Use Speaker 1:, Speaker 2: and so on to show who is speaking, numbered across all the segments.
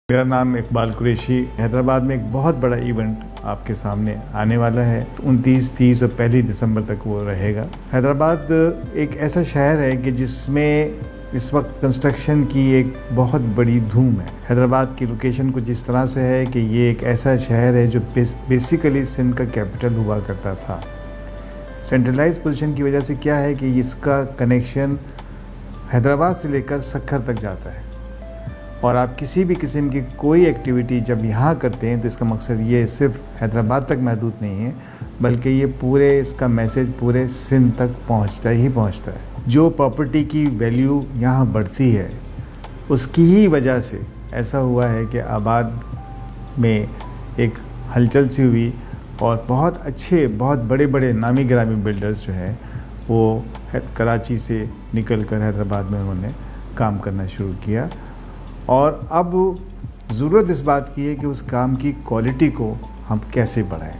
Speaker 1: میرا نام اقبال قریشی۔ حیدرآباد میں ایک بہت بڑا ایونٹ آپ کے سامنے آنے والا ہے۔ 29، 30 اور 1 دسمبر تک وہ رہے گا۔ حیدرآباد ایک ایسا شہر ہے کہ جس میں اس وقت کنسٹرکشن کی ایک بہت بڑی دھوم ہے۔ حیدرآباد کی لوکیشن کچھ اس طرح سے ہے کہ یہ ایک ایسا شہر ہے جو بیسیکلی سندھ کا کیپٹل ہوا کرتا تھا۔ سینٹرلائز پوزیشن کی وجہ سے کیا ہے کہ اس کا کنیکشن حیدرآباد سے لے کر سکھر تک جاتا ہے، اور آپ کسی بھی قسم کی کوئی ایکٹیویٹی جب یہاں کرتے ہیں تو اس کا مقصد یہ صرف حیدرآباد تک محدود نہیں ہے، بلکہ یہ پورے اس کا میسیج پورے سندھ تک پہنچتا ہے۔ جو پراپرٹی کی ویلیو یہاں بڑھتی ہے اس کی ہی وجہ سے ایسا ہوا ہے کہ آباد میں ایک ہلچل سی ہوئی، اور بہت اچھے بہت بڑے نامی گرامی بلڈرز جو ہیں وہ کراچی سے نکل کر حیدرآباد میں انہوں نے کام کرنا شروع کیا، اور اب ضرورت اس بات کی ہے کہ اس کام کی کوالٹی کو ہم کیسے بڑھائیں۔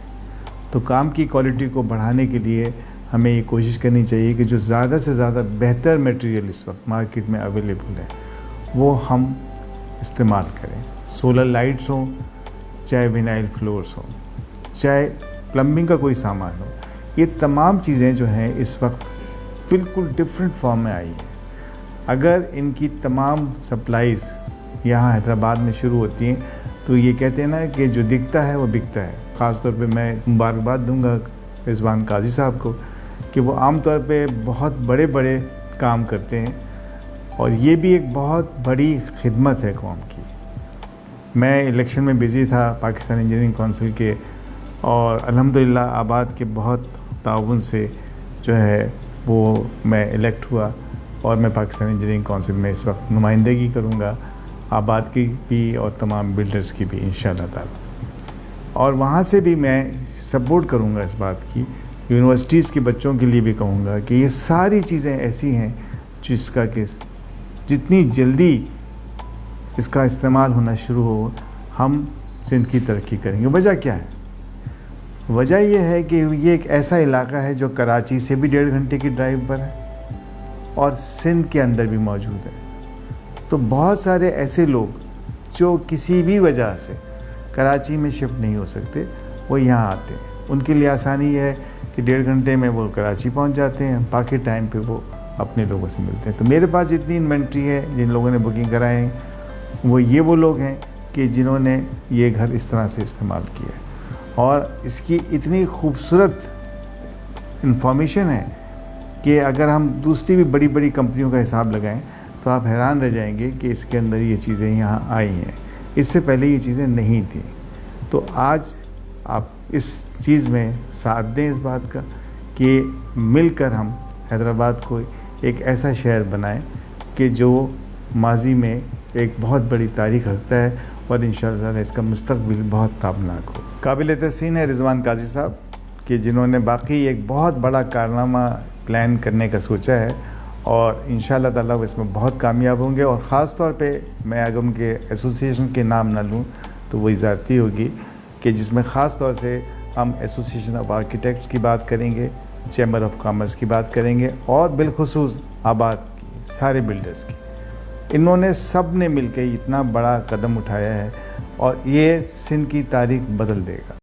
Speaker 1: تو کام کی کوالٹی کو بڑھانے کے لیے ہمیں یہ کوشش کرنی چاہیے کہ جو زیادہ سے زیادہ بہتر میٹیریل اس وقت مارکیٹ میں اویلیبل ہے وہ ہم استعمال کریں۔ سولر لائٹس ہوں، چاہے وینائل فلورس ہوں، چاہے پلمبنگ کا کوئی سامان ہو، یہ تمام چیزیں جو ہیں اس وقت بالکل ڈفرینٹ فارم میں آئی ہیں۔ اگر ان کی تمام سپلائیز یہاں حیدرآباد میں شروع ہوتی ہیں تو یہ کہتے ہیں نا کہ جو دکھتا ہے وہ بکتا ہے۔ خاص طور پہ میں مبارکباد دوں گا رضوان قاضی صاحب کو کہ وہ عام طور پہ بہت بڑے کام کرتے ہیں، اور یہ بھی ایک بہت بڑی خدمت ہے قوم کی۔ میں الیکشن میں بزی تھا پاکستان انجینئرنگ کونسل کے، اور الحمدللہ آباد کے بہت تعاون سے جو ہے وہ میں الیکٹ ہوا، اور میں پاکستان انجینئرنگ کونسل میں اس وقت نمائندگی کروں گا، آباد کی بھی اور تمام بلڈرز کی بھی انشاءاللہ تعالی۔ اور وہاں سے بھی میں سپورٹ کروں گا اس بات کی، یونیورسٹیز کے بچوں کے لیے بھی کہوں گا کہ یہ ساری چیزیں ایسی ہیں جس کا کہ جتنی جلدی اس کا استعمال ہونا شروع ہو ہم سندھ کی ترقی کریں گے۔ وجہ کیا ہے؟ وجہ یہ ہے کہ یہ ایک ایسا علاقہ ہے جو کراچی سے بھی 1.5 گھنٹے کی ڈرائیو پر ہے اور سندھ کے اندر بھی موجود ہے۔ تو بہت سارے ایسے لوگ جو کسی بھی وجہ سے کراچی میں شفٹ نہیں ہو سکتے وہ یہاں آتے ہیں۔ ان کے لیے آسانی یہ ہے کہ 1.5 گھنٹے میں وہ کراچی پہنچ جاتے ہیں، باقی ٹائم پہ وہ اپنے لوگوں سے ملتے ہیں۔ تو میرے پاس جتنی انوینٹری ہے، جن لوگوں نے بکنگ کرائے ہیں، وہ لوگ ہیں کہ جنہوں نے یہ گھر اس طرح سے استعمال کیا ہے، اور اس کی اتنی خوبصورت انفارمیشن ہے کہ اگر ہم دوسری بھی بڑی کمپنیوں کا حساب لگائیں تو آپ حیران رہ جائیں گے کہ اس کے اندر یہ چیزیں یہاں آئی ہیں، اس سے پہلے یہ چیزیں نہیں تھیں۔ تو آج آپ اس چیز میں ساتھ دیں اس بات کا کہ مل کر ہم حیدرآباد کو ایک ایسا شہر بنائیں کہ جو ماضی میں ایک بہت بڑی تاریخ رکھتا ہے، اور انشاءاللہ اس کا مستقبل بہت تابناک ہو۔ قابل تحسین ہے رضوان قاضی صاحب کہ جنہوں نے باقی ایک بہت بڑا کارنامہ پلان کرنے کا سوچا ہے، اور انشاءاللہ تعالیٰ وہ اس میں بہت کامیاب ہوں گے۔ اور خاص طور پہ میں اگر ان کے ایسوسیشن کے نام نہ لوں تو وہ ذاتی ہوگی کہ جس میں خاص طور سے ہم ایسوسیشن آف آرکیٹیکٹس کی بات کریں گے، چیمبر آف کامرس کی بات کریں گے، اور بالخصوص آباد کی سارے بلڈرز کی۔ انہوں نے سب نے مل کے اتنا بڑا قدم اٹھایا ہے، اور یہ سندھ کی تاریخ بدل دے گا۔